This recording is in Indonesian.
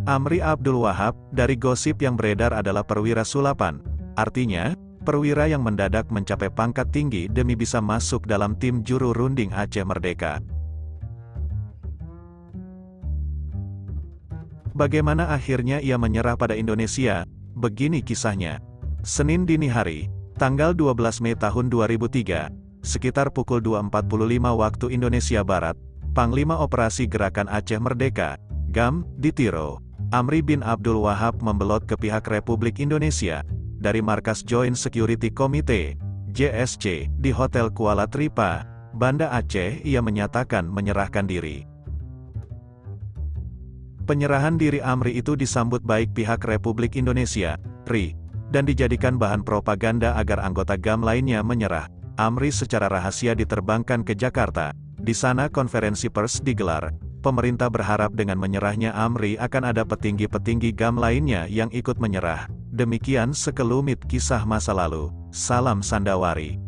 Amri Abdul Wahab, dari gosip yang beredar adalah perwira sulapan. Artinya, perwira yang mendadak mencapai pangkat tinggi demi bisa masuk dalam tim juru runding Aceh Merdeka. Bagaimana akhirnya ia menyerah pada Indonesia? Begini kisahnya. Senin dini hari, tanggal 12 Mei tahun 2003, sekitar pukul 2.45 waktu Indonesia Barat, Panglima Operasi Gerakan Aceh Merdeka, GAM, di Tiro, Amri bin Abdul Wahab membelot ke pihak Republik Indonesia, dari markas Joint Security Committee, JSC, di Hotel Kuala Tripa, Banda Aceh. Ia menyatakan menyerahkan diri. Penyerahan diri Amri itu disambut baik pihak Republik Indonesia, RI, dan dijadikan bahan propaganda agar anggota GAM lainnya menyerah. Amri secara rahasia diterbangkan ke Jakarta. Di sana konferensi pers digelar. Pemerintah berharap dengan menyerahnya Amri akan ada petinggi-petinggi GAM lainnya yang ikut menyerah. Demikian sekelumit kisah masa lalu. Salam Sandawari.